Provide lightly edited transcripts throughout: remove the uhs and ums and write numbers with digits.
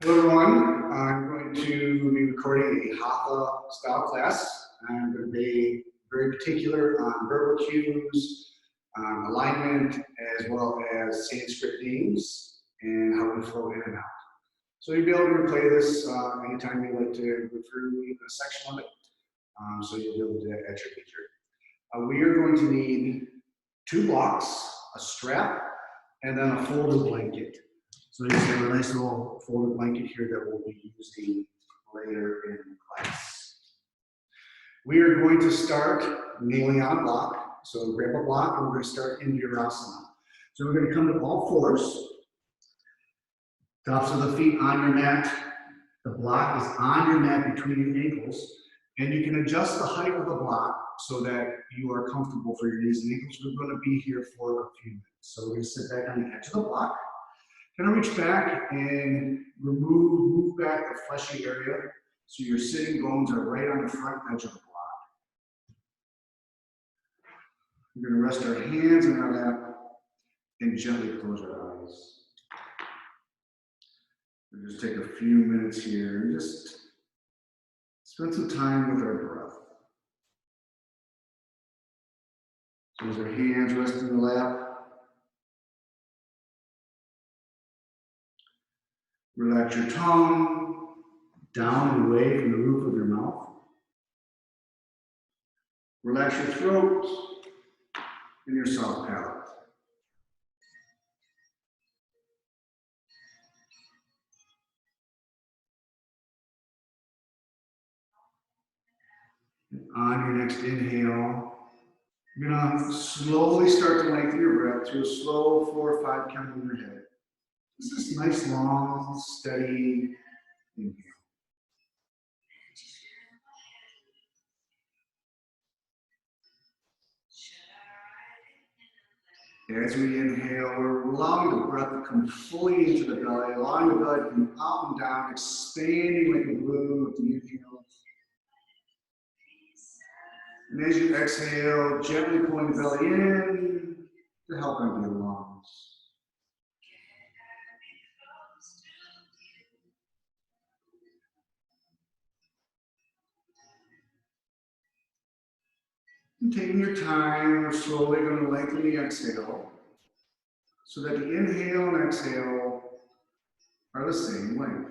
Hello everyone, I'm going to be recording a Hatha style class. I'm going to be very particular on verbal cues, alignment, as well as Sanskrit names and how we flow in and out. So you'll be able to replay this anytime you like to go through even a section of it. So you'll be able to do that at your leisure. We are going to need 2 blocks, a strap, and then a folded blanket. So you have a nice little folded blanket here that we'll be using later in class. We are going to start kneeling on a block. So grab a block and we're going to start in Virasana. So we're going to come to all fours. Tops of the feet on your mat. The block is on your mat between your ankles. And you can adjust the height of the block so that you are comfortable for your knees and ankles. We're going to be here for a few minutes. So we're going to sit back on the edge of the block. Kind of reach back and move back the fleshy area so your sitting bones are right on the front edge of the block. We're going to rest our hands in our lap and gently close our eyes. We'll just take a few minutes here and just spend some time with our breath. So as our hands rest in the lap, relax your tongue down and away from the roof of your mouth. Relax your throat and your soft palate. And on your next inhale, you're going to slowly start to lengthen your breath through a slow 4 or 5 count in your head. This is nice, long, steady inhale. As we inhale, we're allowing the breath to come fully into the belly, allowing the belly to come up and down, expanding like a balloon with the inhale. And as you exhale, gently pulling the belly in to help empty the lungs. And taking your time, we're slowly going to lengthen the exhale so that the inhale and exhale are the same length.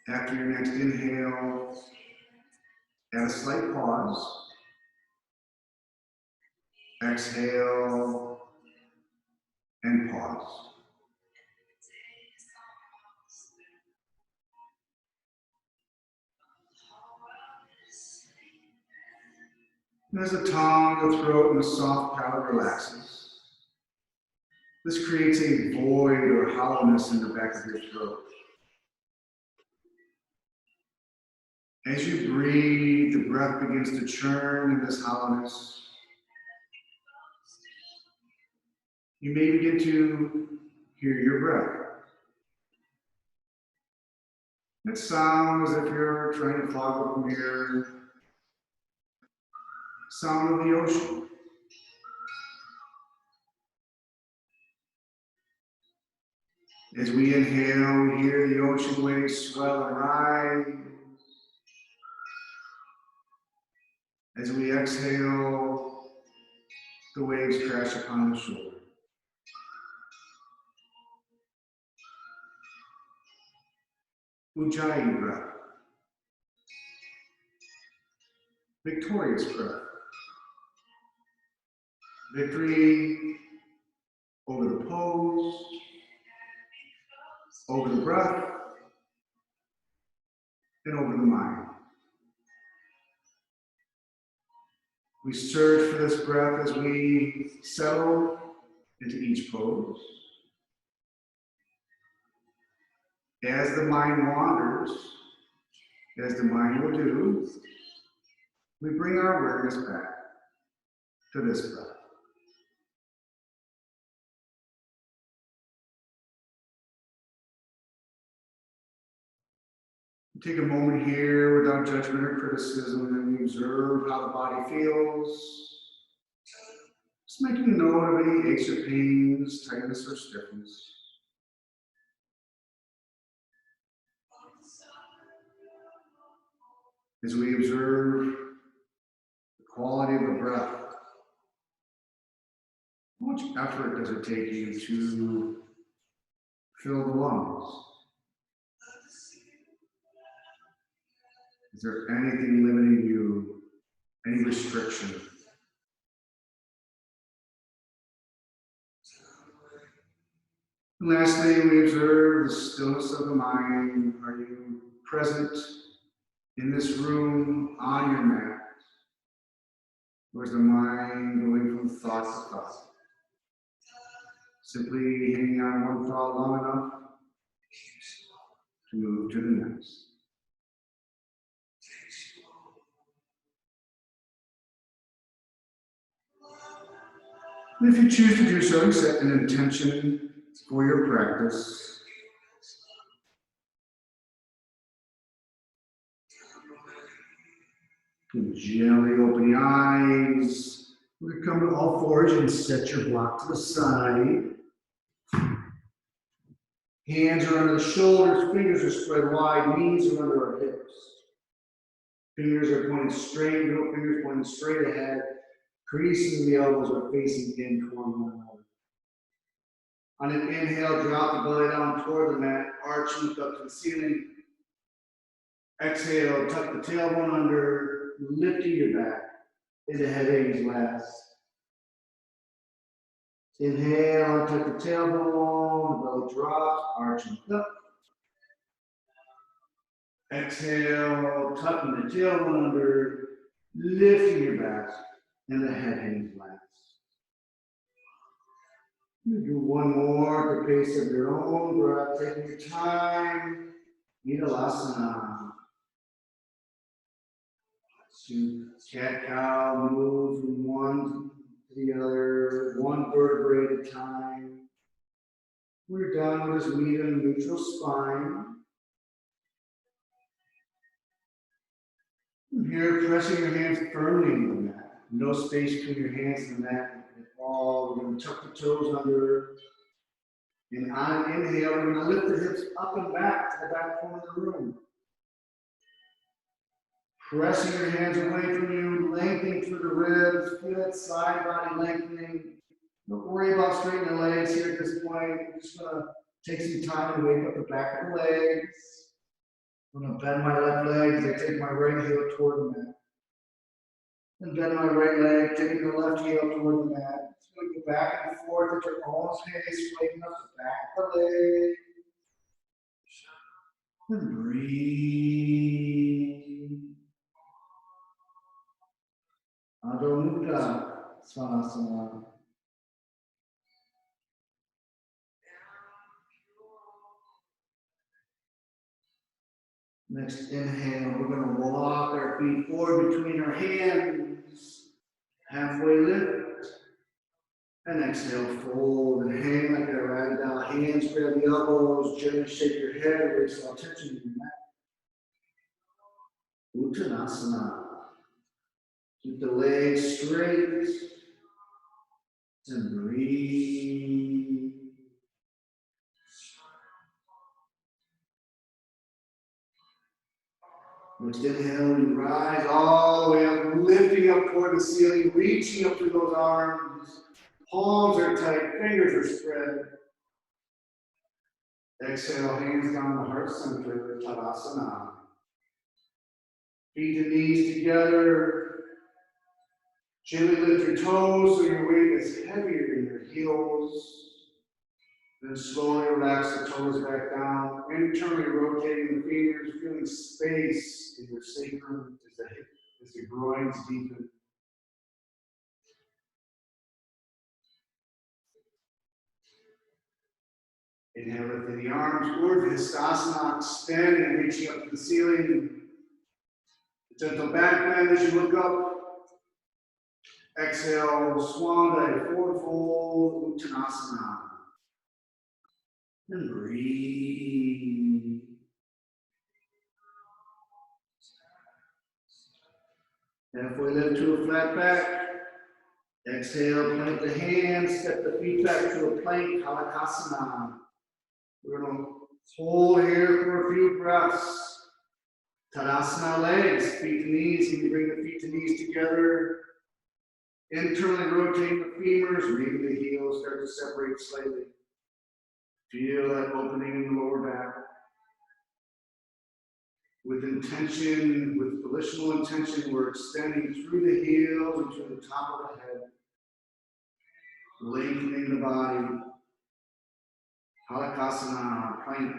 After your next inhale, add a slight pause. Exhale and pause. As the tongue, the throat, and the soft palate relaxes, this creates a void or hollowness in the back of your throat. As you breathe, the breath begins to churn in this hollowness. You may begin to hear your breath. It sounds as if you're trying to fog up a mirror. Sound of the ocean. As we inhale, we hear the ocean waves swell and rise. As we exhale, the waves crash upon the shore. Ujjayi breath. Victorious breath. Victory over the pose, over the breath, and over the mind. We search for this breath as we settle into each pose. As the mind wanders, as the mind will do, we bring our awareness back to this breath. Take a moment here without judgment or criticism, and we observe how the body feels. Just making note of any aches or pains, tightness or stiffness. As we observe the quality of the breath, how much effort does it take you to fill the lungs? Is there anything limiting you, any restriction? And lastly, we observe the stillness of the mind. Are you present in this room on your mat? Or is the mind going from thought to thought? Simply hanging on one thought long enough to move to the next. And if you choose to do so, set an intention for your practice. You can gently open the eyes. We're going to come to all fours and set your block to the side. Hands are under the shoulders, fingers are spread wide, knees are under our hips. Fingers are pointing straight, middle fingers pointing straight ahead. Creasing the elbows are facing in toward one another. On an inhale, drop the belly down toward the mat, arch look up to the ceiling. Exhale, tuck the tailbone under, lifting your back into head hangs last. Inhale, tuck the tailbone, the belly drops, arch look up. Exhale, tucking the tailbone under, lifting your back, and the head hangs last. You do one more at the pace of your own breath, taking your time. Inilasana. So cat cow, move from one to the other, one vertebrae at a time. When you're done, we'll just meet in a neutral spine. From here, pressing your hands firmly into the mat. No space between your hands and the mat at all. We're going to tuck the toes under. And on an inhale, we're going to lift the hips up and back to the back corner of the room. Pressing your hands away from you, lengthening through the ribs, feel that side body lengthening. Don't worry about straightening the legs here at this point. I'm just going to take some time to wake up the back of the legs. I'm going to bend my left leg as I take my right heel toward the mat. And bend my right leg, taking the left heel toward the mat. Just going to go back and forth at your own pace, waking up the back of the leg. And breathe. Adho Mukha Svanasana. Next inhale, we're going to walk our feet forward between our hands. Halfway lift. And exhale, fold and hang like a ragdoll. Hands grab the elbows, gently shake your head, release all tension in your neck. Uttanasana. Keep the legs straight. And breathe. Next inhale, we rise all the way up, lifting up toward the ceiling, reaching up through those arms. Palms are tight, fingers are spread. Exhale, hands down the heart center, Tadasana. Feet and knees together. Gently lift your toes so your weight is heavier than your heels. Then slowly relax the toes back down, internally rotating the fingers, feeling space in your sacrum as the groins deepen. Inhale, lifting the arms, Urdhva extend and reaching up to the ceiling. A gentle back bend as you look up. Exhale, swan dive, forward fold, Uttanasana. And breathe. Halfway lift to a flat back. Exhale, plant the hands, step the feet back to a plank, Halakasana. We're going to hold here for a few breaths. Tadasana legs, feet to knees. You can bring the feet to knees together. Internally rotating the femurs, maybe the heels start to separate slightly. Feel that opening in the lower back. With intention, with volitional intention, we're extending through the heels and to the top of the head. Lengthening the body. Halakasana, plank.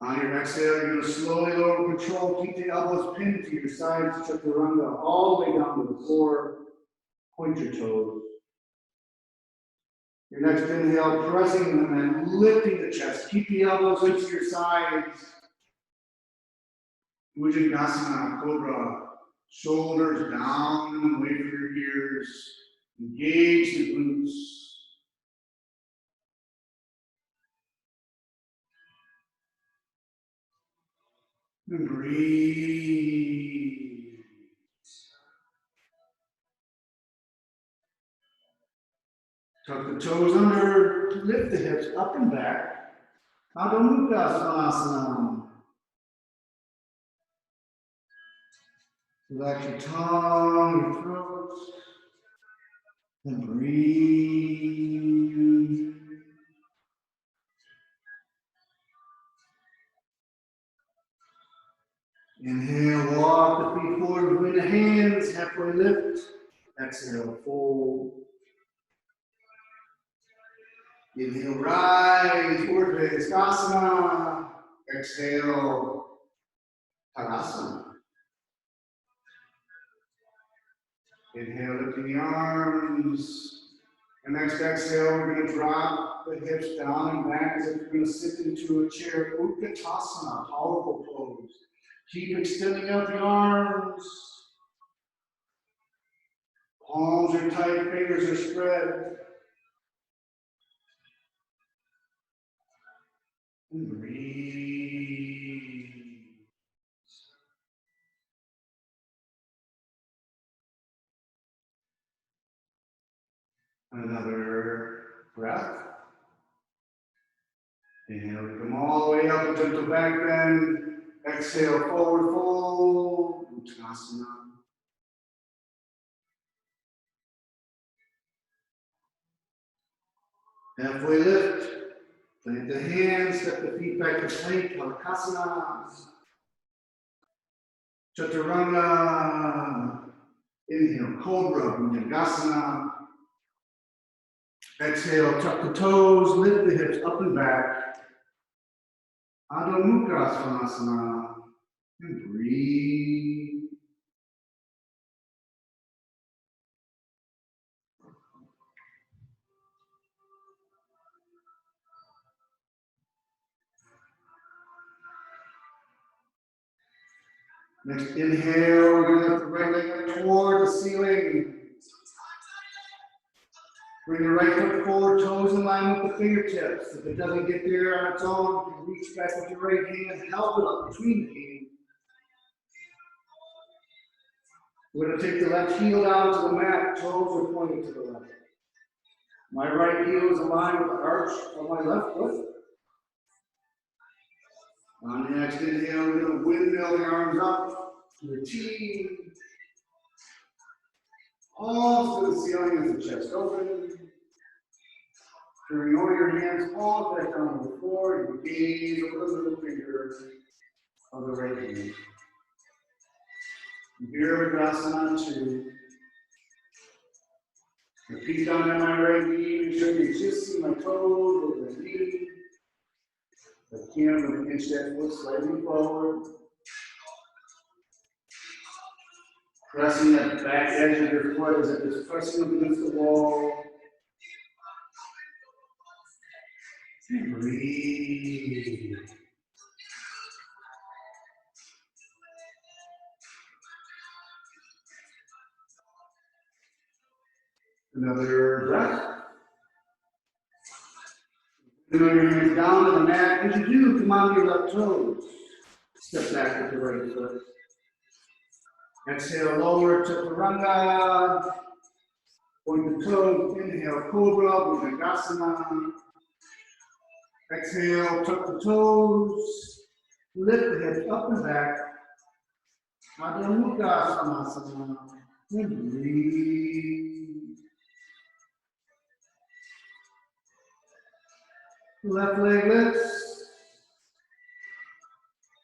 On your exhale, you're going to slowly lower control. Keep the elbows pinned to your sides, chaturanga, all the way down to the floor. Point your toes. Your next inhale, pressing them and lifting the chest. Keep the elbows into your sides. Bhujangasana, Cobra. Shoulders down and away from your ears. Engage the glutes. And breathe. Tuck the toes under, lift the hips up and back. Adho Mukha Svanasana. Relax your tongue, your throat, and breathe. Inhale, walk the feet forward between the hands, halfway lift. Exhale, fold. Inhale, rise, Urdhva. Exhale, Tadasana. Inhale, lifting the arms. And next exhale, we're going to drop the hips down and back as if you're going to sit into a chair. Utkatasana, powerful pose. Keep extending out the arms. Palms are tight, fingers are spread. And breathe. Another breath. Inhale, come all the way up, a gentle back bend. Exhale, forward fold, Uttanasana. Halfway lift, plant the hands, step the feet back to plank, Halakasana. Chaturanga. Inhale, Cobra, Bhujangasana. Exhale, tuck the toes, lift the hips up and back. Adho Mukha Svanasana. And breathe. Next inhale, we're going to lift the right leg up toward the ceiling. Bring the right foot forward, toes in line with the fingertips. If it doesn't get there on its own, you can reach back with your right hand, help it up between the hands. We're going to take the left heel down to the mat, toes are pointing to the left. My right heel is aligned with the arch of my left foot. On the next inhale, we're going to windmill the arms up to the T. Palms to the ceiling as the chest open. Turning over your hands, palms back down to the floor, and gaze over the little finger of the right hand. Virabhadrasana 2. Repeat down on my right knee, make sure you just see my toes over the knee. If you can, I'm going to inch that foot slightly forward. Pressing that back edge of your foot as if it's pressing against the wall. And breathe. Another breath. Bring your hands down to the mat. As you do, come on to your left toes. Step back with the right foot. Exhale, lower chaturanga. Point the toes, inhale, cobra, bhujangasana. Exhale, tuck the toes. Lift the hips up and back. Adho Mukha Svanasana. And breathe. Left leg lifts.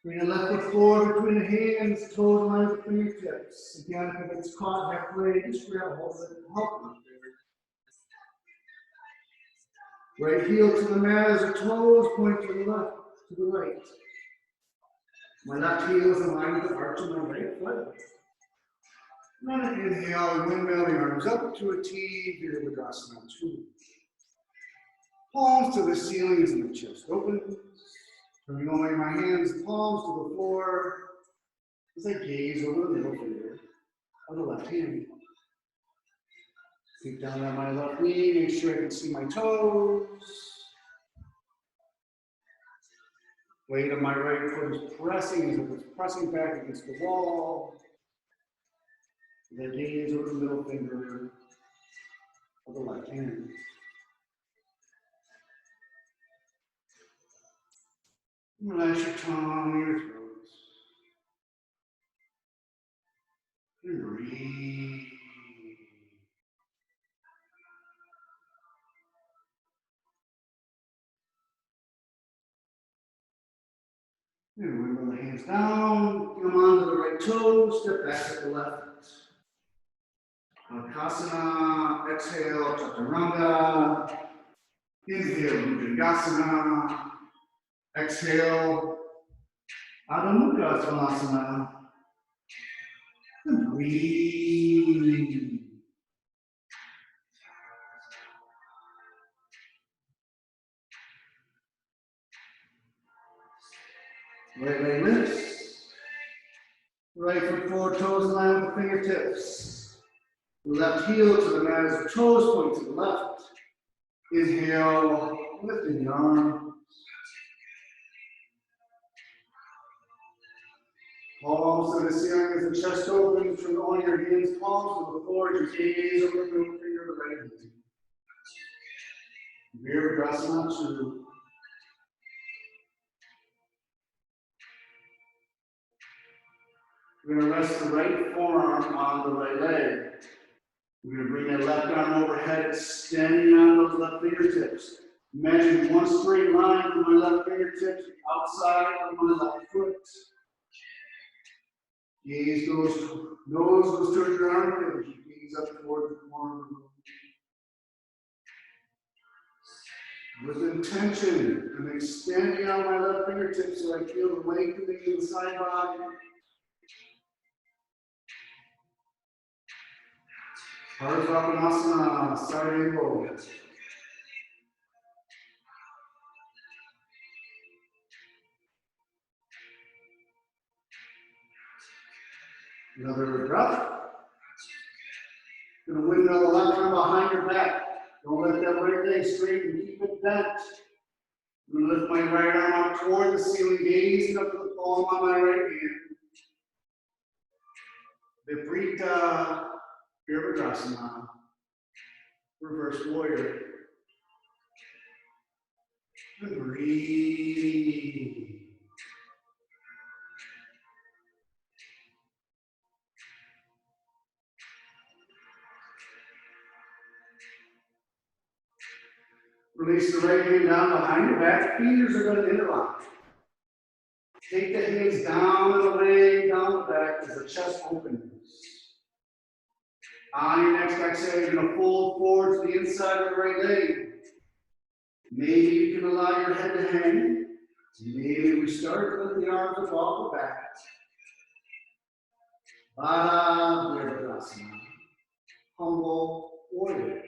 Bring the left foot forward between the hands, toes line with fingertips. Again, if it's caught halfway, just grab a hold of it and help them there. Right heel to the mat as the toes point to the left, to the right. My left heel is in line with the arch of my right foot. And then inhale, windmill the arms up to a T, Virabhadrasana 2. Palms to the ceiling as my chest opens. Turning away my hands, palms to the floor as I gaze over the middle finger of the left hand. Peek down on my left knee, make sure I can see my toes. Weight of my right foot is pressing as if it's pressing back against the wall. As I gaze over the middle finger of the left hand. Relax your tongue, your throat. And breathe. And wiggle the hands down, come onto the right toes, step back to the left. Alakasana, exhale, chaturanga. Inhale, bhujangasana. Exhale, Adho Mukha Svanasana. And breathe. Right leg lifts. Right foot forward, toes in line with the fingertips. Left heel to the mat as the toes point to the left. Inhale, lifting the arm. Palms to the ceiling as the chest opens. Turn all your hands, palms to the floor. Just gaze over the middle finger of the right hand. Virabhadrasana 2. We're going to rest the right forearm on the right leg. We're going to bring that left arm overhead, extending out those left fingertips. Imagine one straight line from my left fingertips outside of my left foot. Gaze goes, nose goes towards your armpit. Gaze up toward the corner. With intention, I'm extending out my left fingertips so I feel the lengthening of the side body. Ardha side angle. Another breath. Going to windmill the left arm behind your back. Don't let that right leg straighten, keep it bent. I'm going to lift my right arm up toward the ceiling, gazing up to the palm on my right hand. Viparita Virabhadrasana, reverse warrior. And breathe. Release the right hand down behind your back. Fingers are going to interlock. Take the hands down and away, down the back as the chest opens. On your next exhale, you're going to fold forward to the inside of the right leg. Maybe you can allow your head to hang. Maybe we start with the arms above the back. Baddha Virabhadrasana, humble warrior.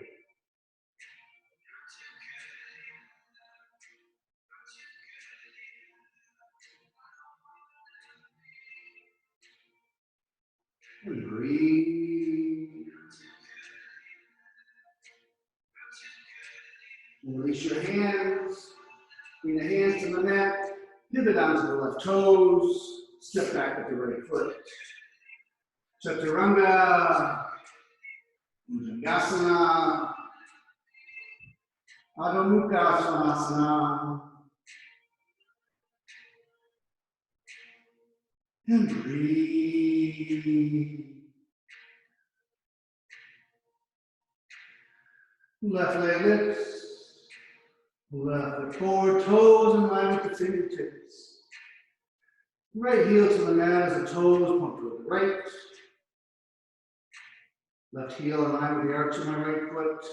And breathe. Release your hands. Bring the hands to the mat. Pivot onto the left toes. step back with the right foot. Chaturanga, Bhujangasana, Adho Mukha Svanasana. And breathe. Left leg lifts. Left foot forward, toes in line with the fingertips. Right heel to the mat as the toes point toward the right. Left heel in line with the arch of my right foot.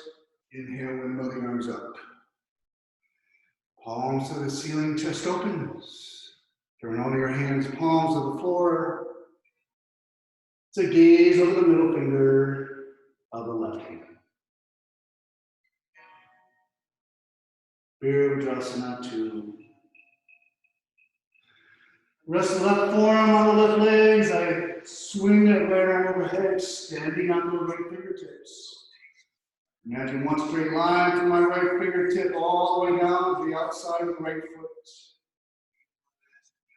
Inhale, windmill the arms up. Palms to the ceiling, chest opens. Turn all your hands, palms to the floor. It's a gaze over the middle finger of the left hand. Virabhadrasana 2. Rest the left forearm on the left legs. I swing that right arm overhead, standing on the right fingertips. Imagine one straight line from my right fingertip all the way down to the outside of the right foot.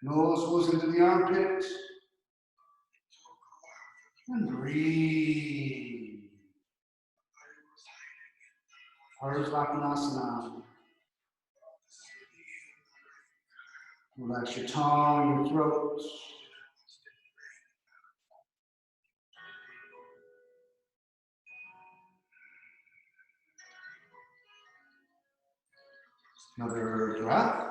Nose goes into the armpit. And breathe. Ardhvakonasana. Relax your tongue, your throat. Another breath.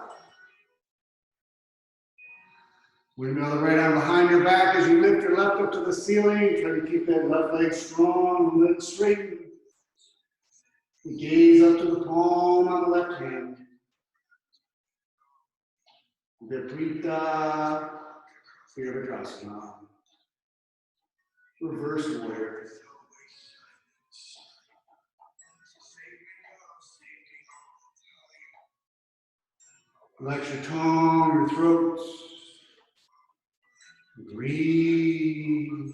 Windmill the right arm behind your back as you lift your left up to the ceiling. Try to keep that left leg strong, leg straight. Gaze up to the palm on the left hand. Viparita Virabhadrasana. Reverse warrior. Relax your tongue, your throat. Breathe.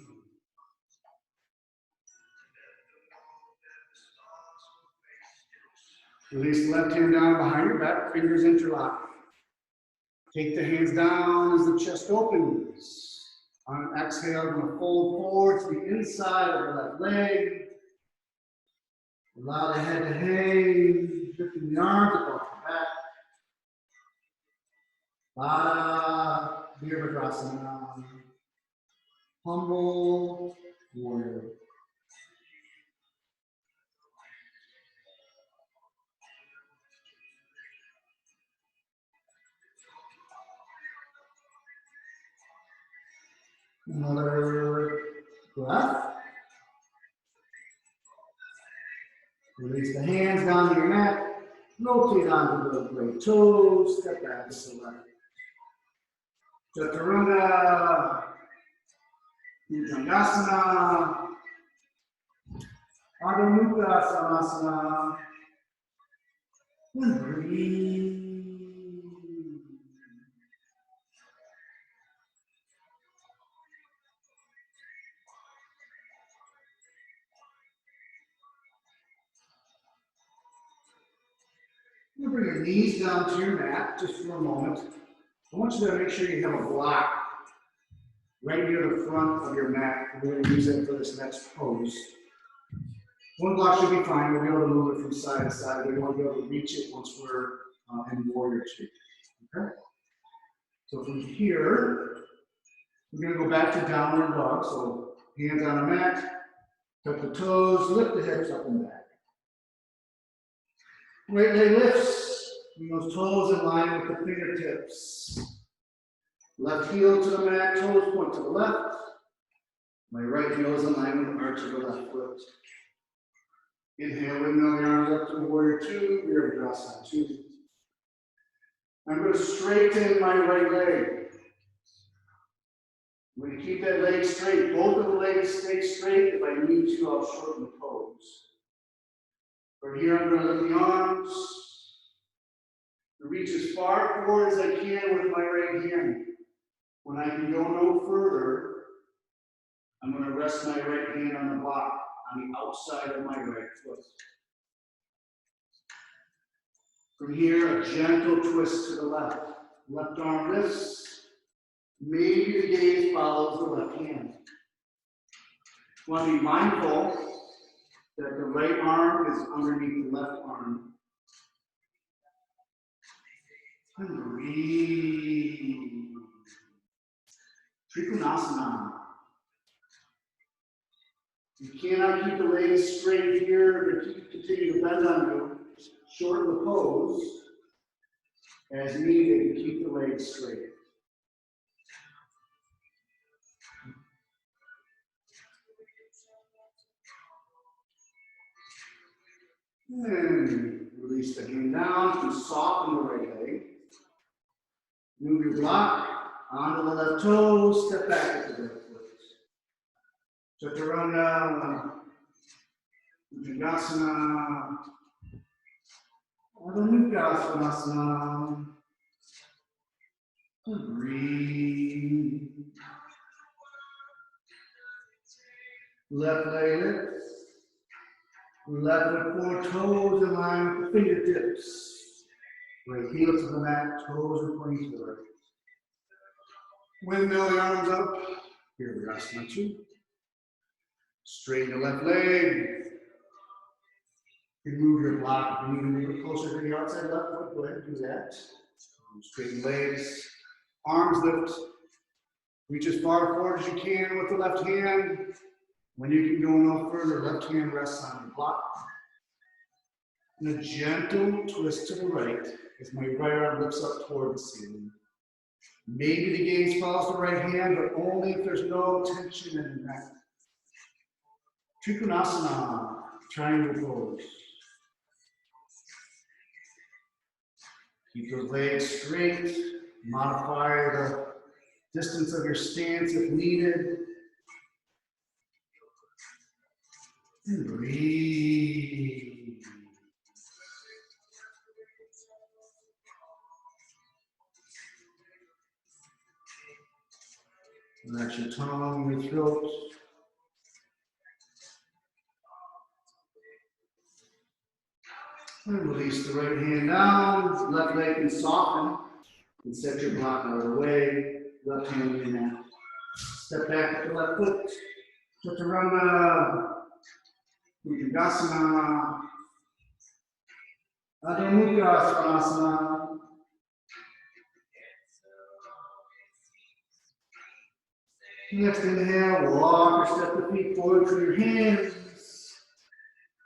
Release the left hand down behind your back, fingers interlock. Take the hands down as the chest opens. On an exhale, I'm going to fold forward to the inside of the left leg. Allow the head to hang, lifting the arms above the back. Baddha Virabhadrasana. Humble warrior. Another breath. Release the hands down to your mat. Rotate onto the right toes. Step back to the left. Chaturanga. Bhujangasana. Adho Mukha Svanasana. And breathe. You bring your knees down to your mat just for a moment. I want you to make sure you have a block right near the front of your mat. We're going to use it for this next pose. One block should be fine. We'll be able to move it from side to side. We won't be able to reach it once we're in warrior two. Okay? So from here, we're going to go back to downward dog. So hands on the mat, tuck the toes, lift the hips up and back. Right leg lifts, bring those toes in line with the fingertips. Left heel to the mat, toes point to the left. My right heel is in line with the arch of the left foot. Inhale, windmill the arms up to warrior two, Virabhadrasana 2. I'm going to straighten my right leg. I'm going to keep that leg straight. Both of the legs stay straight. If I need to, I'll shorten the pose. From here, I'm going to lift the arms. Reach as far forward as I can with my right hand. When I can go no further, I'm going to rest my right hand on the block on the outside of my right foot. From here, a gentle twist to the left. Left arm lifts. Maybe the gaze follows the left hand. You want to be mindful that the right arm is underneath the left arm. And breathe. Trikonasana. You cannot keep the legs straight here, but continue to bend on you. Shorten the pose as needed to keep the legs straight. And release the hand down to soften the right leg. Move your block onto the left toe, step back at the right foot. Chaturanga, Bhujangasana, Adho Mukha Svanasana. Breathe. Left leg lifts. Left foot forward, toes in line with the fingertips. Right heel to the mat, toes are pointing to the right. Windmill the arms up. Here we are, Asana 2. Straighten the left leg. You can move your block. If you need to move it closer to the outside left foot, go ahead and do that. Straighten legs. Arms lift. Reach as far forward as you can with the left hand. When you can go no further, left hand rests on your block. And a gentle twist to the right as my right arm lifts up toward the ceiling. Maybe the gaze follows the right hand, but only if there's no tension in the neck. Trikonasana, triangle pose. Keep those legs straight. Modify the distance of your stance if needed. And breathe. Relax your tongue, your throat. And release the right hand down. Left leg can soften. And set your block out of the way. Left hand in that. Step back with the left foot. Chaturanga. Bhujangasana. Adho Mukha Svanasana. Next inhale, walk or step the feet forward to your hands.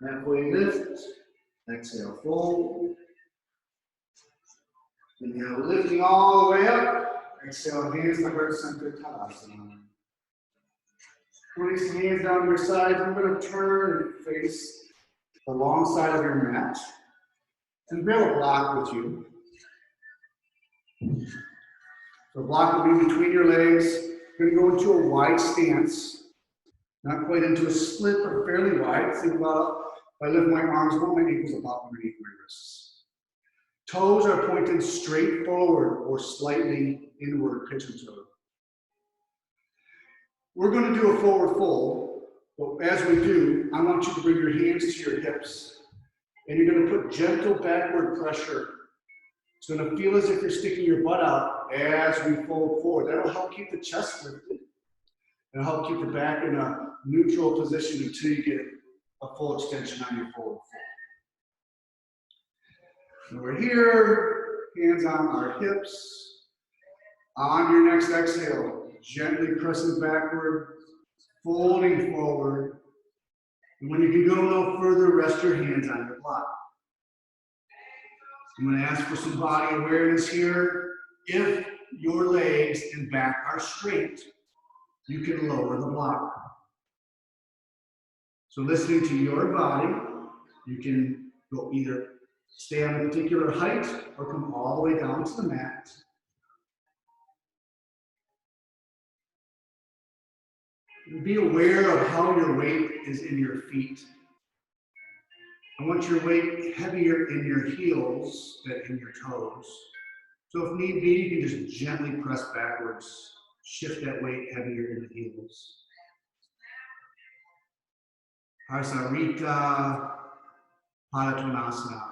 Halfway lift. Exhale, fold. Inhale, lifting all the way up. Exhale, hands to heart center, Tadasana. Release the hands down to your sides. I'm going to turn and face the long side of your mat. And build a block with you. The block will be between your legs. You're going to go into a wide stance. Not quite into a split, but fairly wide. Think about if I lift my arms, hold my ankles about underneath my wrists. Toes are pointed straight forward or slightly inward, pitch and toe. We're going to do a forward fold, but as we do, I want you to bring your hands to your hips. And you're going to put gentle backward pressure. It's going to feel as if you're sticking your butt out as we fold forward. That'll help keep the chest lifted. It'll help keep the back in a neutral position until you get a full extension on your forward fold. And we're here, hands on our hips. On your next exhale, gently pressing backward, folding forward. And when you can go no further, rest your hands on your block. I'm going to ask for some body awareness here. If your legs and back are straight, you can lower the block. So listening to your body, you can go either stay on a particular height or come all the way down to the mat. Be aware of how your weight is in your feet. I want your weight heavier in your heels than in your toes. So if need be, you can just gently press backwards, shift that weight heavier in the heels. Parsarita Padatonasana.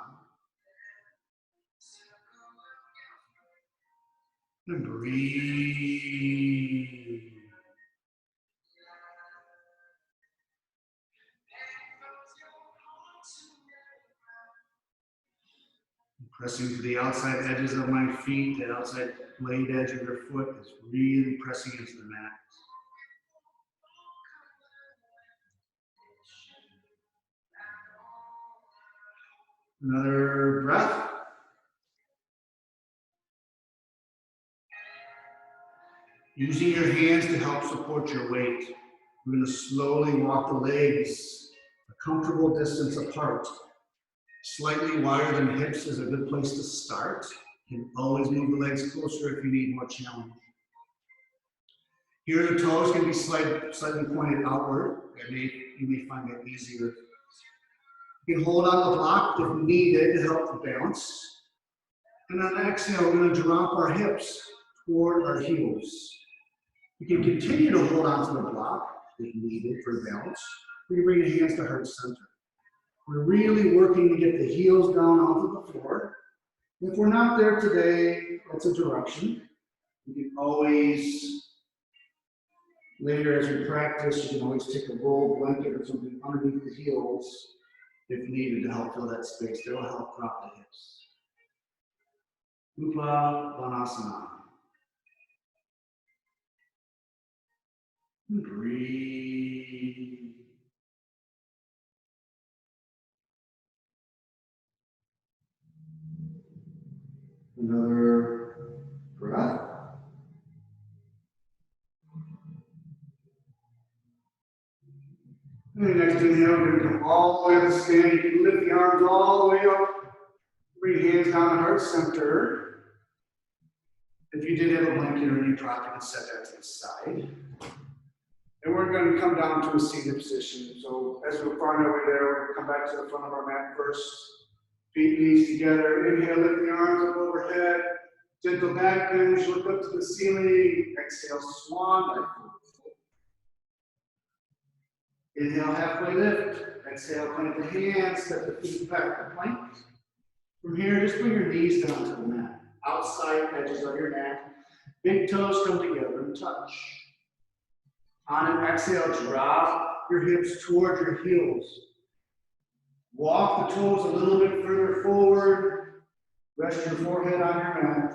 And breathe. Pressing to the outside edges of my feet, the outside blade edge of your foot is really pressing into the mat. Another breath. Using your hands to help support your weight. We're going to slowly walk the legs a comfortable distance apart. Slightly wider than hips is a good place to start. You can always move the legs closer if you need more challenge. Here the toes can be slightly pointed outward. You may find that easier. You can hold on the block if needed to help the balance. And on exhale, we're going to drop our hips toward our heels. You can continue to hold on to the block if needed for balance. We can bring your hands to heart center. We're really working to get the heels down onto the floor. If we're not there today, that's a direction. You can always, later as we practice, you can always take a roll blanket or something underneath the heels if needed to help fill that space. That'll help drop the hips. Uttanasana. Breathe. Another breath. And next inhale, we're going to come all the way up to stand. You can lift the arms all the way up. Bring your hands down to heart center. If you did have a blanket or any prop, you can set that to the side. And we're going to come down to a seated position. So as we find our way there, we're going to come back to the front of our mat first. Feet, knees together. Inhale, lift the arms up overhead. Gentle back bend, look up to the ceiling. Exhale, swan dive. Inhale, halfway lift. Exhale, plant the hands, step the feet back to plank. From here, just bring your knees down to the mat. Outside edges of your mat. Big toes come together and touch. On an exhale, drop your hips toward your heels. Walk the toes a little bit further forward. Rest your forehead on your mat.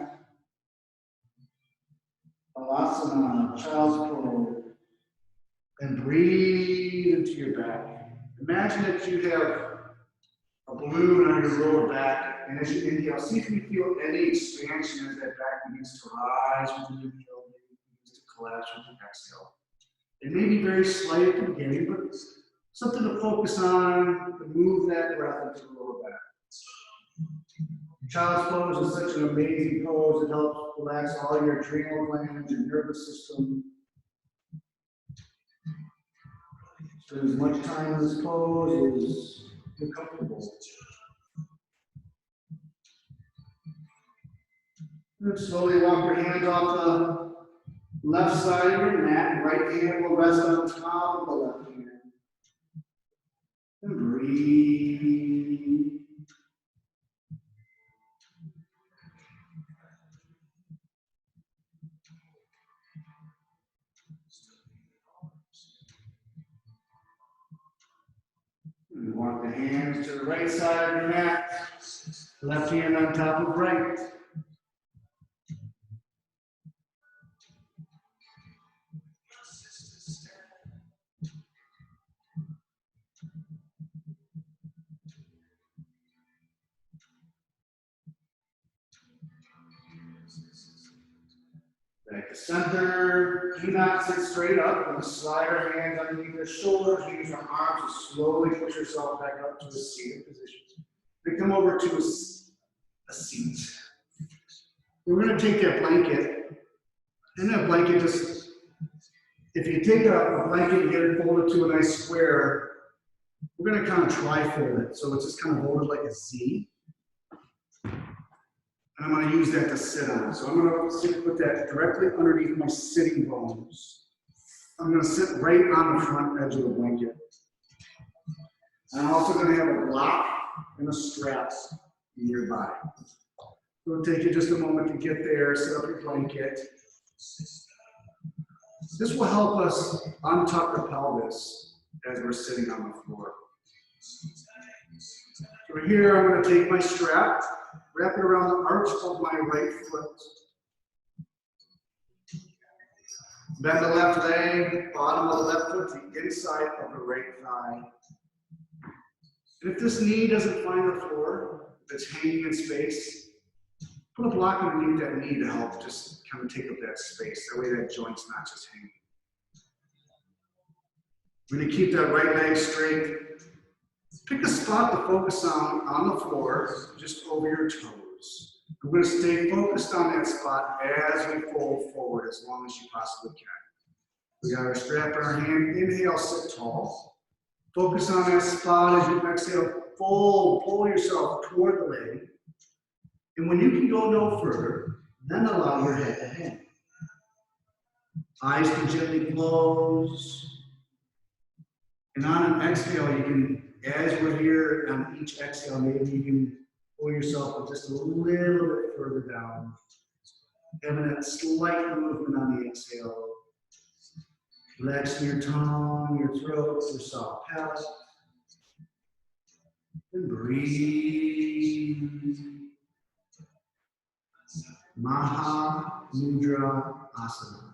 Balasana, child's pose. And breathe into your back. Imagine that you have a balloon on your lower back, and as you inhale, see if you feel any expansion as that back begins to rise with the inhale, begins to collapse with the exhale. It may be very slight at the beginning, but something to focus on to move that breath into the lower back. Child's pose is such an amazing pose. It helps relax all your adrenal glands, your nervous system. Spend as much time in this pose as you're comfortable. And slowly walk your hands off the left side of your mat. Right hand will rest on top of the left hand. And breathe. And walk the hands to the right side of your mat. Left hand on top of right. Back to center. Do not sit straight up. We're going to slide our hands underneath your shoulders. Use our arms to slowly push yourself back up to a seated position. Then come over to a seat. We're going to take that blanket. And that blanket just, if you take a blanket and get it folded to a nice square, we're going to kind of tri-fold it. So it's just kind of folded like a Z. And I'm going to use that to sit on. So I'm going to sit with that directly underneath my sitting bones. I'm going to sit right on the front edge of the blanket. And I'm also going to have a block and a strap nearby. It'll take you just a moment to get there, set up your blanket. This will help us untuck the pelvis as we're sitting on the floor. So here I'm going to take my strap, wrap it around the arch of my right foot. Bend the left leg, bottom of the left foot to the inside of the right thigh. And if this knee doesn't find the floor, if it's hanging in space, put a block underneath that knee to help just kind of take up that space. That way that joint's not just hanging. We're going to keep that right leg straight. Pick a spot to focus on the floor, just over your toes. We're going to stay focused on that spot as we fold forward as long as you possibly can. We got our strap in our hand. Inhale, sit tall. Focus on that spot as you exhale. Fold, pull yourself toward the leg. And when you can go no further, then allow your head to hang. Eyes can gently close. And on an exhale, you can, as we're here on each exhale, maybe you can pull yourself just a little bit further down. Having that slight movement on the exhale. Relaxing your tongue, your throat, your soft palate. And breathe. Maha Mudra Asana.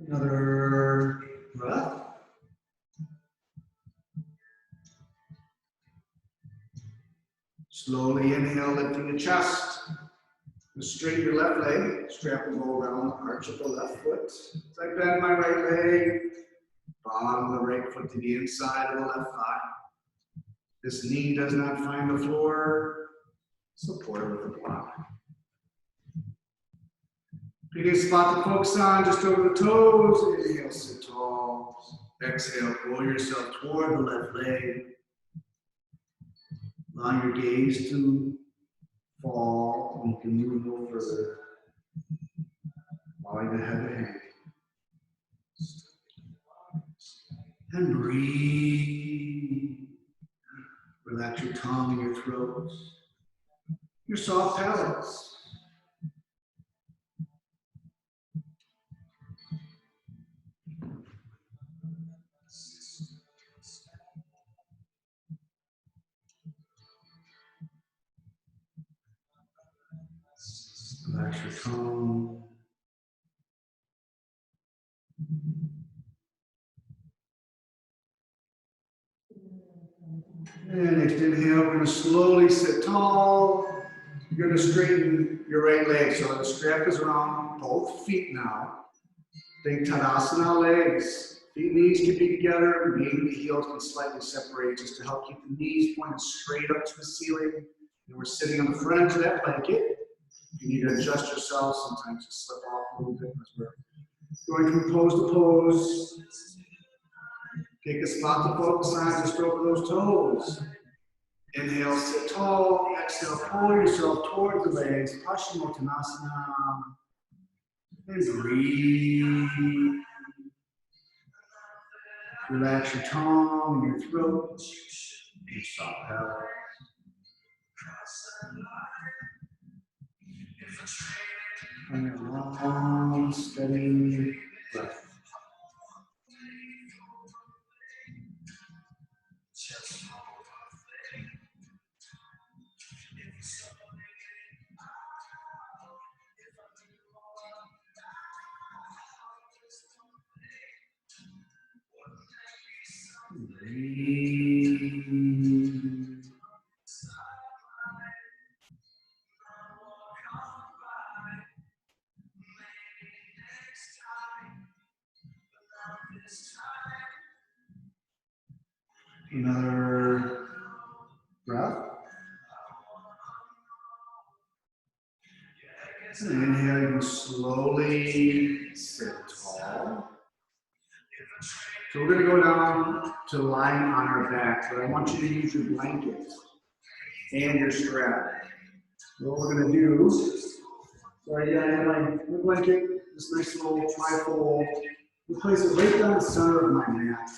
Another breath. Slowly inhale, lifting the chest. Straighten your left leg. Strap will go around the arch of the left foot. As I bend my right leg, bottom of the right foot to the inside of the left thigh. This knee does not find the floor. Support it with a block. Picking a spot to focus on, just over the toes. Inhale, sit tall. Exhale, pull yourself toward the left leg. Allow your gaze to fall, and you can move no further. Allowing the head to hang. And breathe. Relax your tongue and your throat. Your soft palates. Relax your tongue. And next inhale, we're going to slowly sit tall. You're going to straighten your right leg. So the strap is around both feet now. Think Tadasana legs. Feet and knees can be together. Maybe the heels can slightly separate just to help keep the knees pointed straight up to the ceiling. And we're sitting on the front edge of that blanket. If you need to adjust yourself, sometimes you slip off a little bit as we're going from pose to pose. Pick a spot to focus on, just over those toes. Inhale, sit tall. Exhale, pull yourself toward the legs. Paschimottanasana. And breathe. Relax your tongue, your throat, your soft palate. And a long, steady breath. Breathe. Another breath. And inhale, you can slowly sit tall. So we're going to go down to lying on our back, but I want you to use your blanket and your strap. What we're going to do, so I have my blanket, this nice little trifold. We place it right down the center of my mat.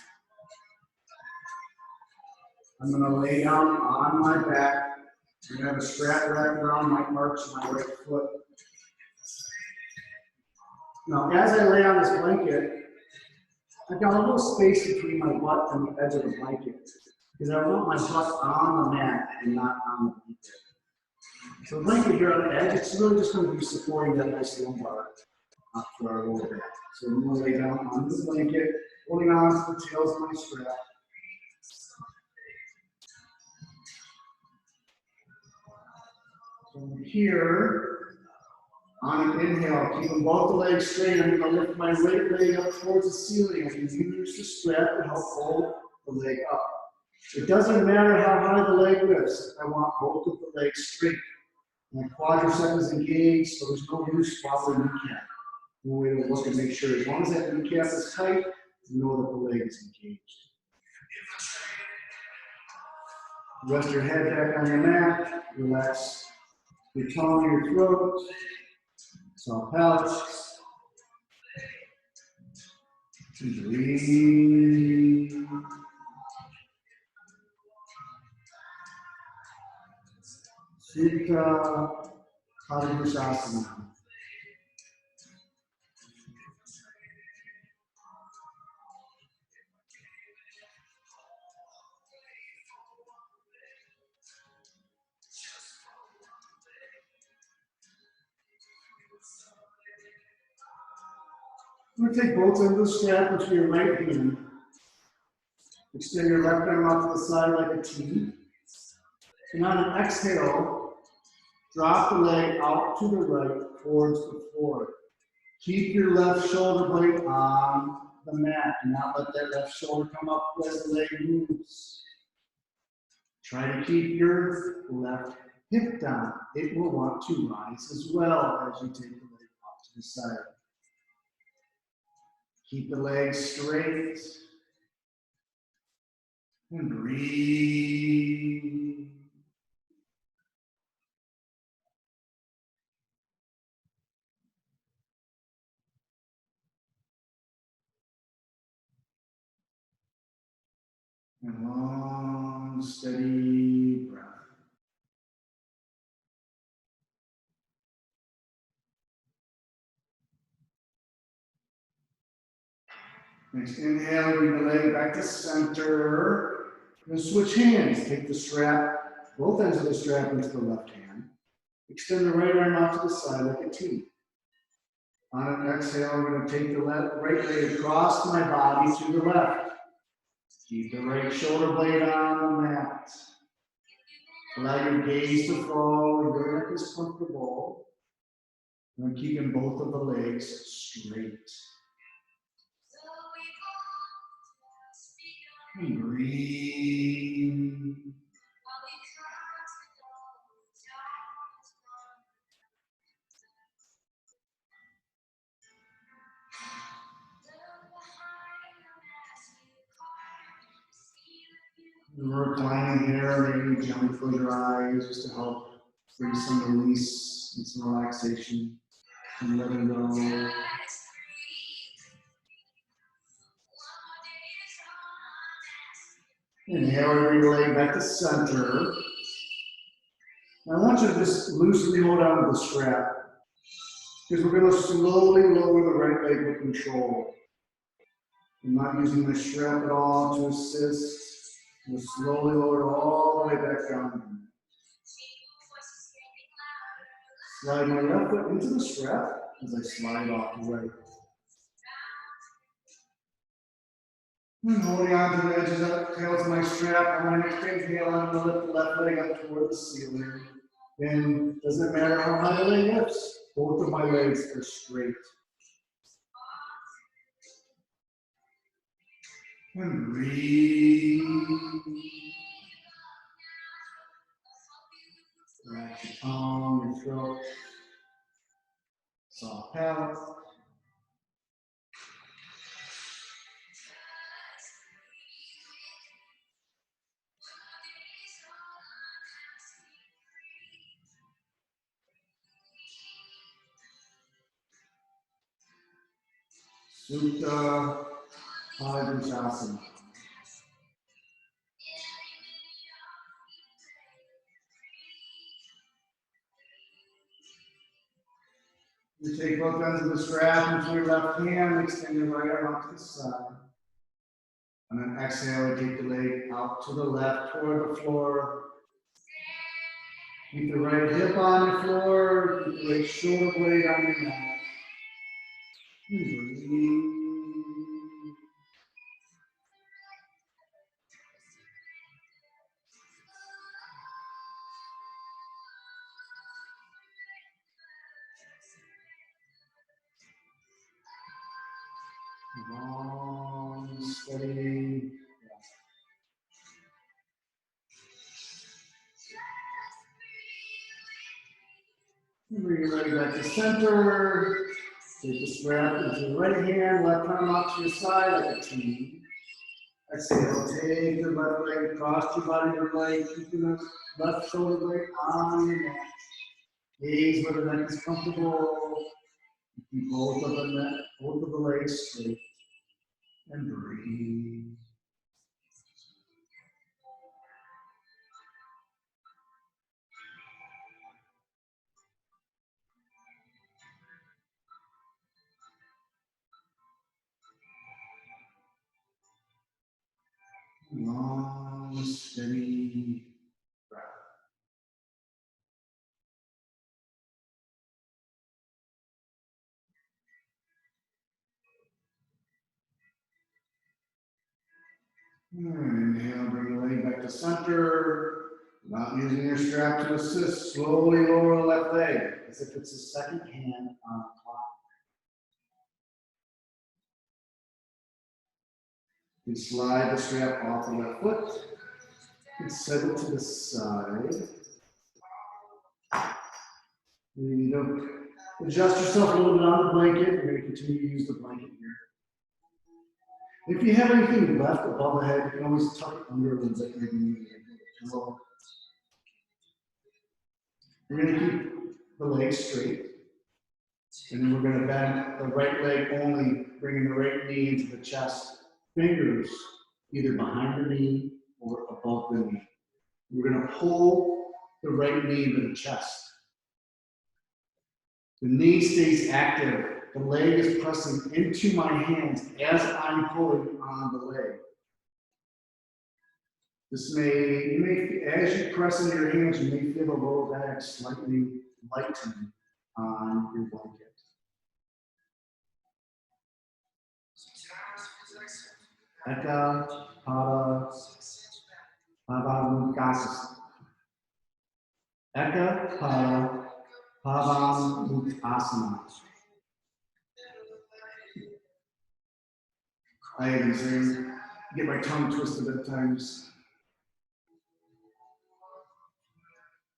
I'm going to lay down on my back. I'm going to have a strap wrapped around my arch of my right foot. Now, as I lay on this blanket, I've got a little space between my butt and the edge of the blanket because I want my butt on the mat and not on the blanket. So the blanket here on the edge, it's really just going to be supporting that nice lumbar up to our lower back. So I'm going to lay down on the blanket, holding on to the tails of my strap. So here, on an inhale, keeping both the legs straight, I'm going to lift my right leg up towards the ceiling. I can use the strap to help hold the leg up. It doesn't matter how high the leg lifts. I want both of the legs straight. My quadricep is engaged, so there's no loose wobbly kneecap. One way to look and make sure, as long as that kneecap is tight, you know that the leg is engaged. Rest your head back on your mat. Relax your tongue, your throat. Soft pouch. Breathe. Sukha Padangusasana. I'm going to take both ends of the strap into your right hand. Extend your left arm out to the side like a T. And on an exhale, drop the leg out to the right towards the floor. Keep your left shoulder blade on the mat. Do not let that left shoulder come up as the leg moves. Try to keep your left hip down. It will want to rise as well as you take the leg out to the side. Keep the legs straight. And breathe. And long, steady breath. Next inhale, bring the leg back to center. Then switch hands. Take the strap, both ends of the strap into the left hand. Extend the right arm out to the side like a T. On an exhale, I'm going to take the right leg across my body to the left. Keep the right shoulder blade on the mat. Allow your gaze to fall. Your neck is comfortable. And I'm keeping both of the legs straight. And breathe. And we're reclining here, maybe gently close your eyes just to help bring some release and some relaxation and letting go. Inhale, bring the leg back to center. Now I want you to just loosely hold on to the strap because we're going to slowly lower the right leg with control. I'm not using my strap at all to assist. We'll slowly lower it all the way back down. Slide my left foot into the strap as I slide off the right. And holding on to the edges of tails of my strap. On my next inhale, I'm going to lift the left leg up toward the ceiling. And doesn't matter how high the leg lifts, both of my legs are straight. And breathe. Relax your tongue, your throat. Soft palate. Supta Parivrajasana. You take both ends of the strap into your left hand, extend your right arm out to the side. And then exhale, you take the leg out to the left toward the floor. Keep the right hip on the floor, keep the right shoulder blade on your mat. Breathe. Long, steady. Bring your leg back to center. Take the strap into your right hand, left arm out to your side like a T. Exhale, take the left leg across your body, your leg, keeping the left shoulder blade on your neck. Gaze where the neck is comfortable. Keep both of the legs straight. And breathe. Long, steady breath. And inhale, bring the leg back to center. Not using your strap to assist. Slowly lower the left leg as if it's the second hand on the clock. You slide the strap off the left foot and set it to the side. You know, adjust yourself a little bit on the blanket. You're going to continue to use the blanket here. If you have anything left above the head, you can always tuck it under a little bit, maybe using a pillow. We're going to keep the legs straight. And then we're going to bend the right leg only, bringing the right knee into the chest. Fingers either behind the knee or above the knee. We're going to pull the right knee into the chest. The knee stays active. The leg is pressing into my hands as I'm pulling on the leg. As you press into your hands, you may feel the lower back slightly lighten on your blanket. Eka, Pada, Pavamukasana. Eka, Pada, Pavamukasana. I even get my tongue twisted at times.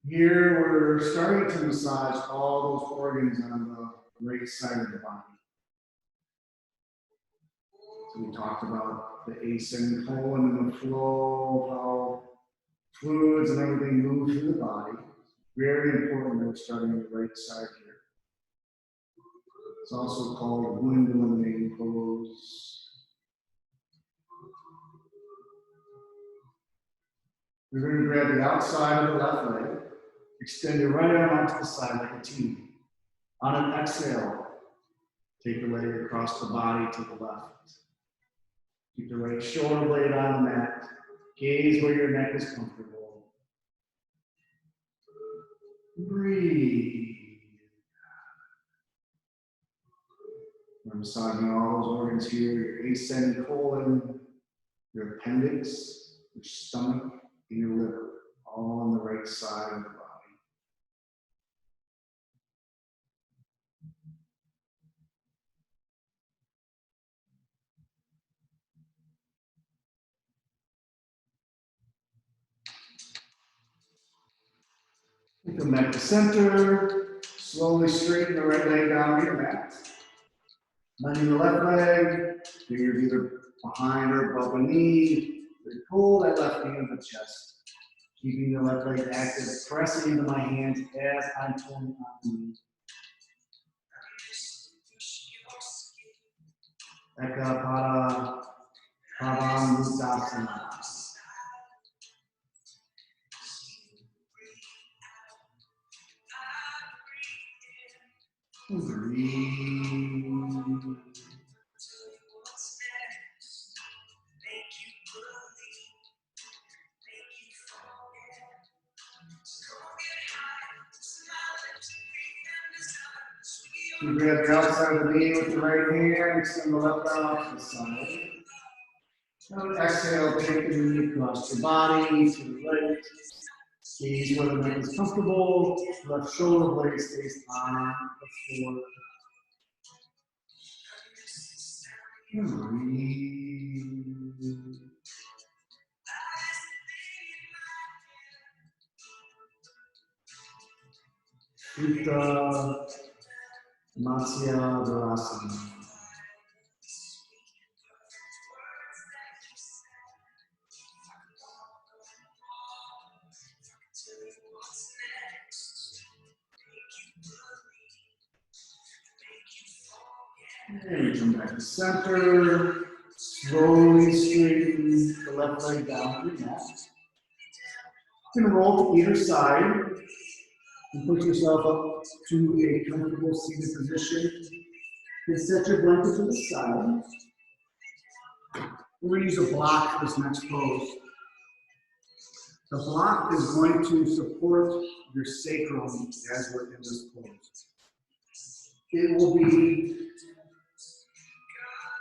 Here we're starting to massage all those organs on the right side of the body. So we talked about the ascending colon and the flow, how fluids and everything move through the body. Very important that we're starting on the right side here. It's also called wound eliminating pose. We're going to grab the outside of the left leg, extend your right arm out to the side like a T. On an exhale, take the leg across the body to the left. Keep the right shoulder blade on the mat. Gaze where your neck is comfortable. Breathe. We're massaging all those organs here, your ascending colon, your appendix, your stomach, and your liver, all on the right side of the body. Come back to center. Slowly straighten the right leg down to your mat. Bending the left leg, fingers either behind or above the knee. Pull that left knee into the chest. Keeping the left leg active, pressing into my hands as I'm pulling on the knee. Eka Pada Pavanmuktasana. Breathe. You grab the outside of the knee with the right hand, extend the left arm out to the side. And exhale, take the knee across your body to the right. Squeeze where the neck is comfortable. Left shoulder blade stays on the floor. And breathe. Utha Matsya Virasana. And come back to center. Slowly straighten the left leg down to your mat. You can roll to either side and put yourself up to a comfortable seated position. You can set your blanket to the side. We're going to use a block for this next pose. The block is going to support your sacrum as we're in this pose. It will be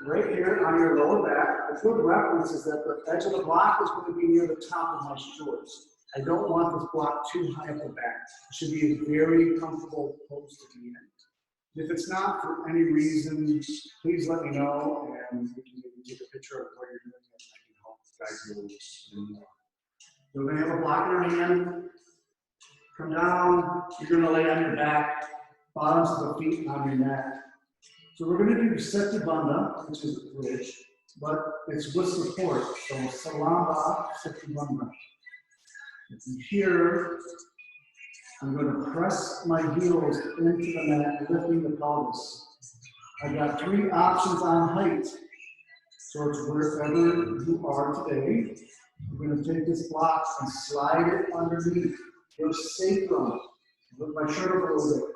right here on your lower back. A good reference is that the edge of the block is going to be near the top of my shoulders. I don't want this block too high up the back. It should be a very comfortable pose to be in. If it's not for any reason, please let me know and we can maybe take a picture of what you're doing and I can help guide you a little more. So we're going to have a block in our hand. Come down. You're going to lay on your back, bottoms of the feet on your mat. So we're going to do Seti Bandha, which is a bridge, but it's with support. So Salamba Seti Bandha. From here, I'm going to press my heels into the mat, lifting the pelvis. I've got 3 options on height. So it's wherever you are today. I'm going to take this block and slide it underneath your sacrum. With my shirt over a little bit.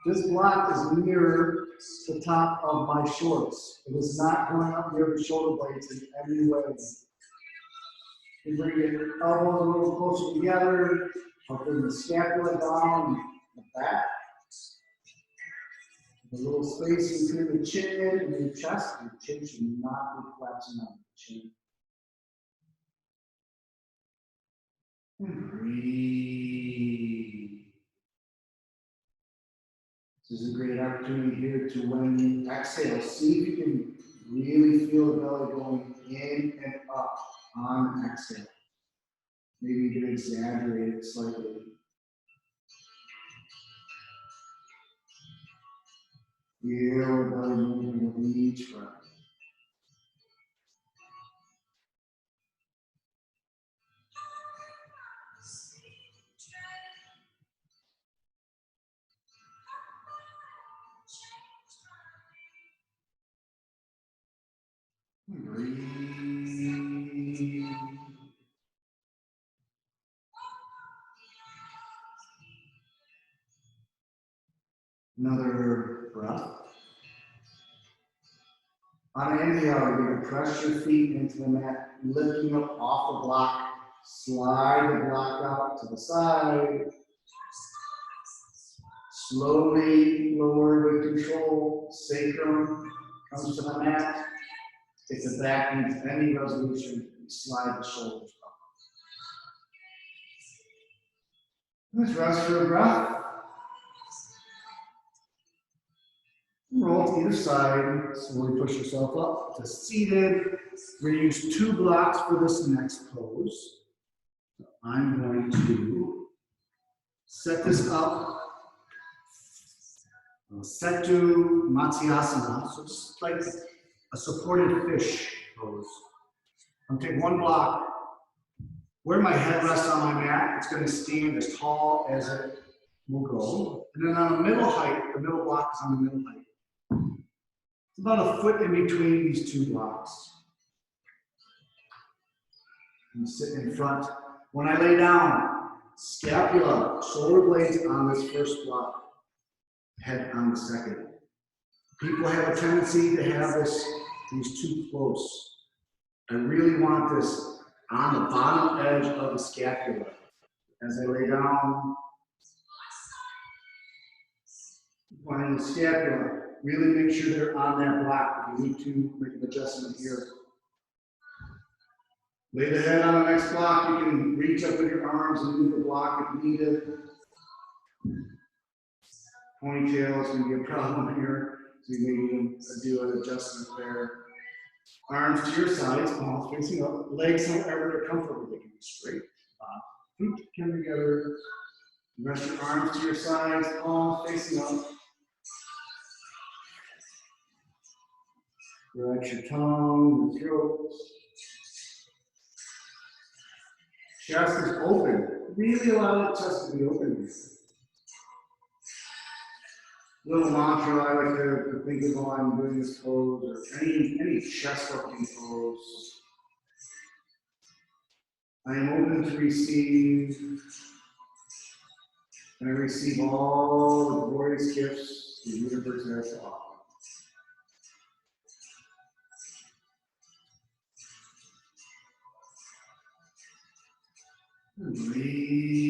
This block is near the top of my shorts. It is not going up near the shoulder blades in any way. You bring your elbows a little closer together. I'll bring the scapula down the back. A little space between the chin and your chest. Your chin should not be flexing on the chin. And breathe. This is a great opportunity here to, when you exhale, see if you can really feel the belly going in and up on exhale. Maybe you can exaggerate it slightly. Feel the belly moving with each breath. Breathe. Another breath. On inhale, you're going to press your feet into the mat, lifting up off the block. Slide the block out to the side. Slowly lower with control. Sacrum comes to the mat. If the back needs any resolution, slide the shoulders up. Let's rest for a breath. Roll to either side. Slowly push yourself up to seated. We're going to use 2 blocks for this next pose. So I'm going to set this up. Setu Matsyasana. So it's like a supported fish pose. I'm going to take 1 block. Where my head rests on my mat, it's going to stand as tall as it will go. And then on the middle height, the middle block is on the middle height. about a foot in between these two blocks. And sit in front. When I lay down, scapula, shoulder blades on this first block, head on the second. People have a tendency to have these too close. I really want this on the bottom edge of the scapula. As I lay down, find the scapula, really make sure they're on that block. If you need to make an adjustment here. Lay the head on the next block. You can reach up with your arms and move the block if needed. Ponytails can be a problem here, so you may need to do an adjustment there. Arms to your sides, palms facing up, legs however they're comfortable. They can be straight. Feet come together. Rest your arms to your sides, palms facing up. Relax your tongue, your throat. Chest is open. Really allow the chest to be open. Little mantra I like to think of while I'm doing this pose, or any chest opening pose. I am open to receive, and I receive all the glorious gifts the universe has to offer. Breathe.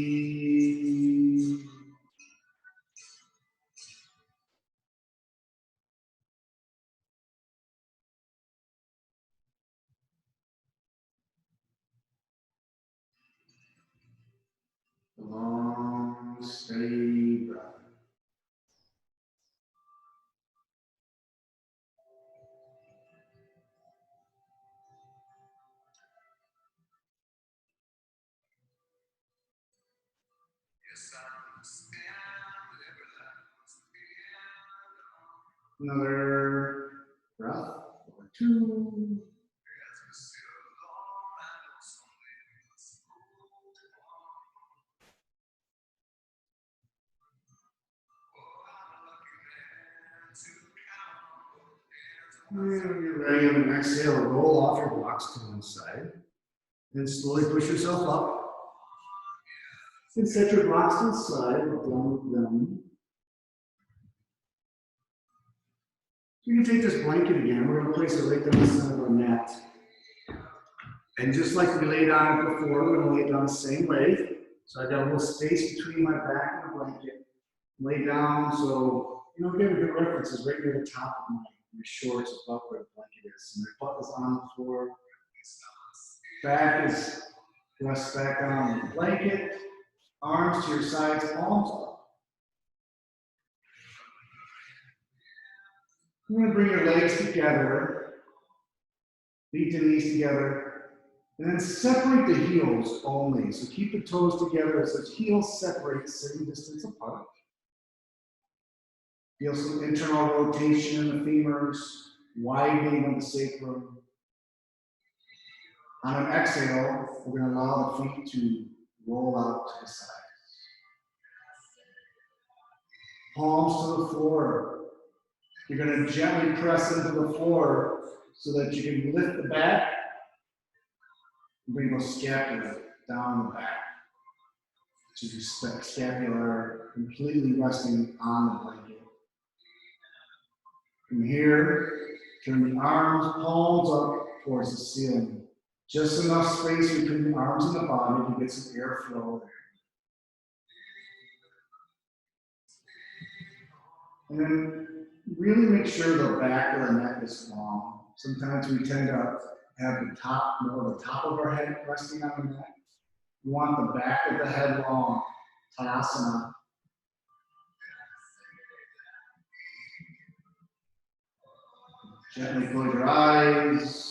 Long, steady breath. Another breath or two. And when you're ready on an exhale, roll off your blocks to one side. Then slowly push yourself up. And set your blocks to the side, down. You can take this blanket again. We're going to place it right down the center of our mat. And just like we laid on it before, we're going to lay down the same way. So I've got a little space between my back and the blanket. Lay down, so get a good reference is right near the top of my shorts above where the blanket is. And my butt is on the floor. Back is rest back on the blanket. Arms to your sides, palms up. You're going to bring your legs together, feet and knees together, and then separate the heels only. So keep the toes together as the heels separate, same distance apart. Feel some internal rotation in the femurs, widening of the sacrum. On an exhale, we're going to allow the feet to roll out to the sides. Palms to the floor. You're going to gently press into the floor so that you can lift the back and bring those scapula down the back. So your scapula completely resting on the blanket. From here, turn the arms, palms up towards the ceiling. Just enough space between the arms and the body to get some airflow there. And then really make sure the back of the neck is long. Sometimes we tend to have the top of our head resting on the neck. You want the back of the head long. Tadasana. Gently close your eyes.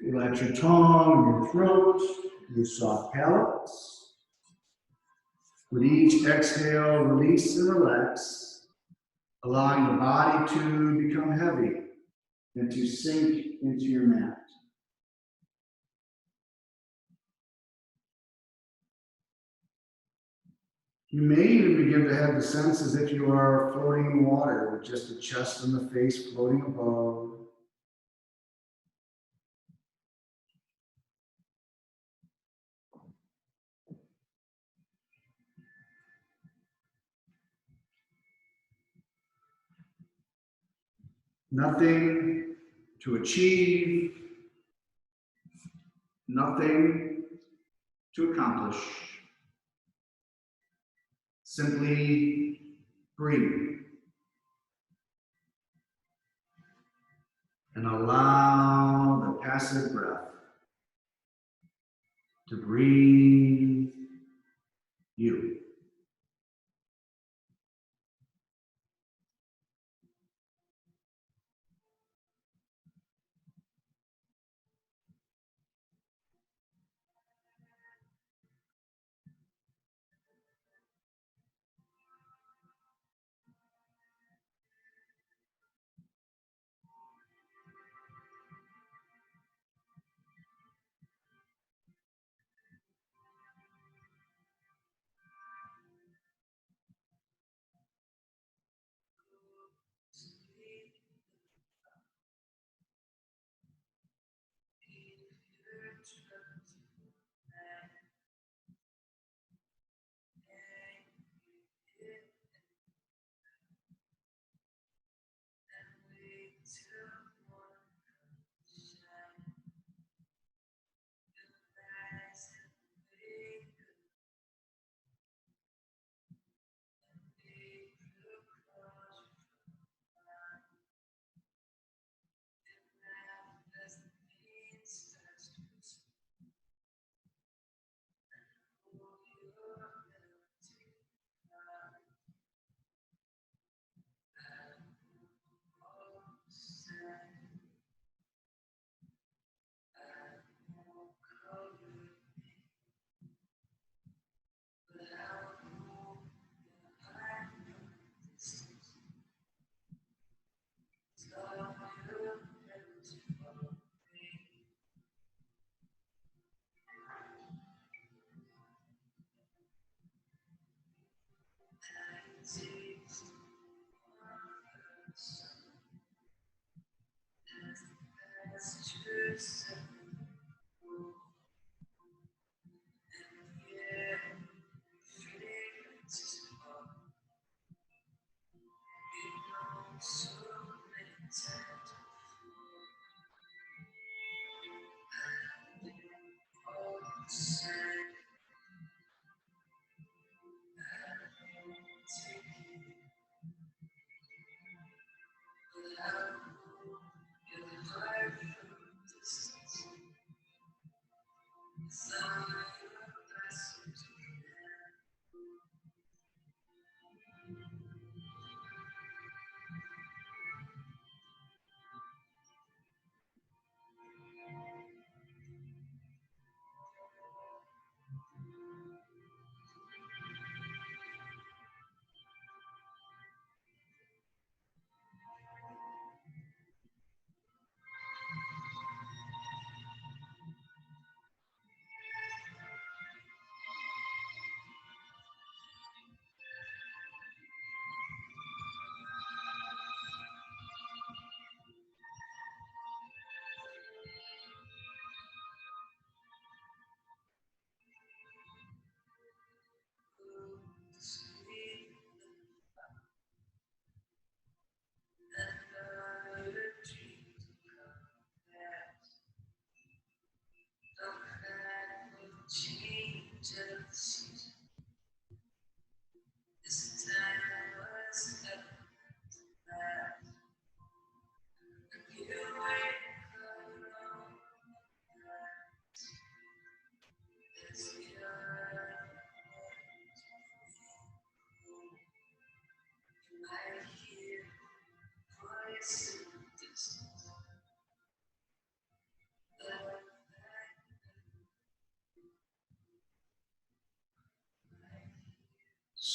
Relax your tongue, your throat, your soft palate. With each exhale, release and relax, allowing the body to become heavy and to sink into your mat. You may even begin to have the sense as if you are floating in water with just the chest and the face floating above. Nothing to achieve, nothing to accomplish. Simply breathe. And allow the passive breath to breathe you.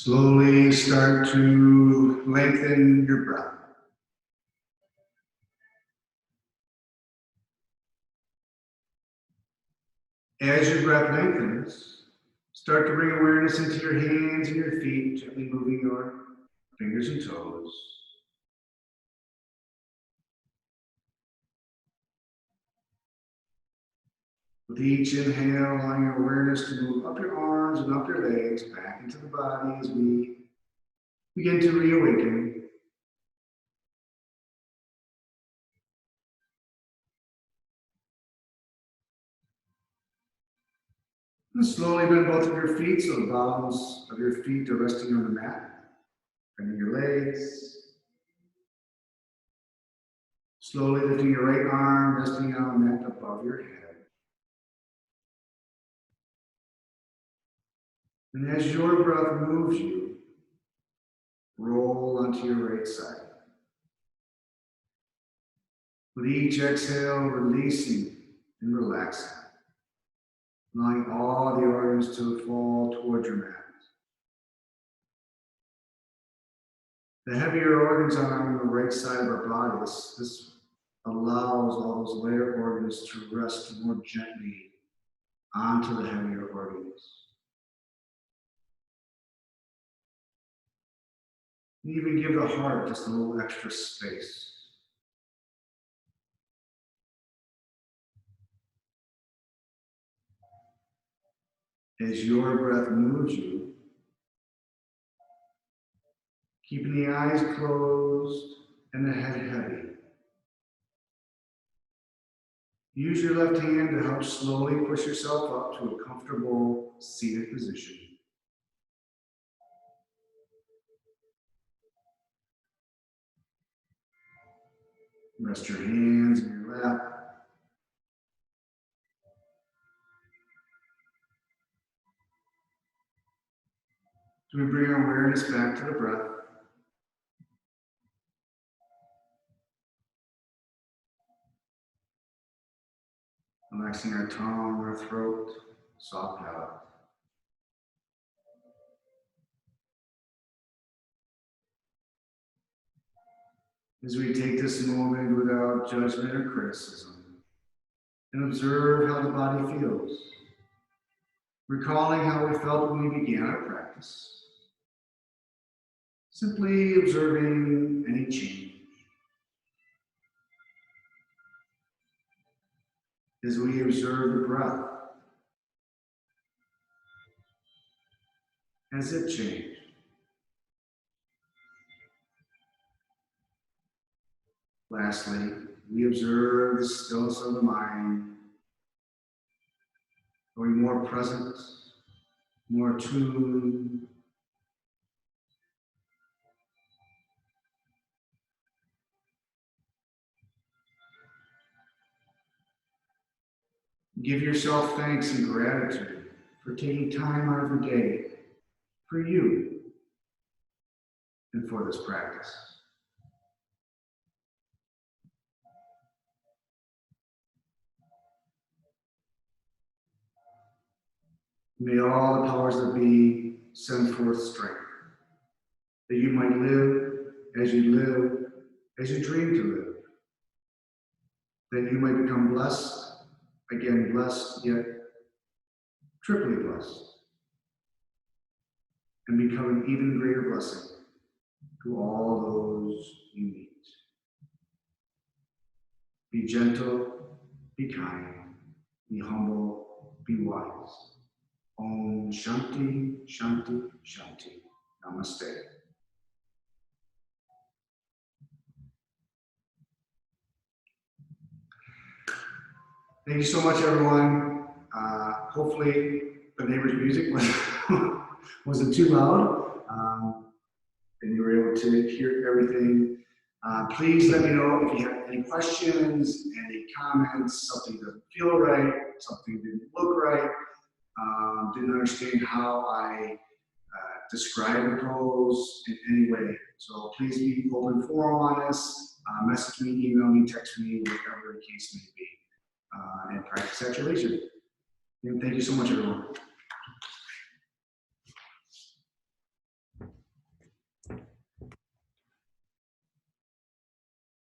Slowly start to lengthen your breath. As your breath lengthens, Start to bring awareness into your hands and your feet, gently moving your fingers and toes. With each inhale, allowing your awareness to move up your arms and up your legs, back into the body as we begin to reawaken. And slowly bend both of your feet so the bottoms of your feet are resting on the mat. Bending your legs. Slowly lifting your right arm, resting on the mat above your head. And as your breath moves you, roll onto your right side. With each exhale, releasing and relaxing, allowing all the organs to fall towards your mat. The heavier organs are on the right side of our body. This allows all those layer organs to rest more gently onto the heavier organs. And even give the heart just a little extra space. As your breath moves you, keeping the eyes closed and the head heavy. Use your left hand to help slowly push yourself up to a comfortable seated position. Rest your hands in your lap. So we bring our awareness back to the breath. Relaxing our tongue, our throat, soft palate. As we take this moment without judgment or criticism and observe how the body feels, recalling how we felt when we began our practice, simply observing any change. As we observe the breath, has it changed? Lastly, we observe the stillness of the mind, going more present, more attuned. Give yourself thanks and gratitude for taking time out of your day for you and for this practice. May all the powers that be send forth strength, that you might live, as you dream to live, that you might become blessed, again blessed, yet triply blessed, and become an even greater blessing to all those you meet. Be gentle, be kind, be humble, be wise. Om Shanti, Shanti, Shanti. Namaste. Thank you so much, everyone. Hopefully the neighbor's music wasn't too loud, and you were able to hear everything. Please let me know if you have any questions, any comments, something doesn't feel right, something didn't look right, didn't understand how I describe the pose in any way. So please be open forum on this. Message me, email me, text me, whatever the case may be. And practice at your leisure. And thank you so much, everyone.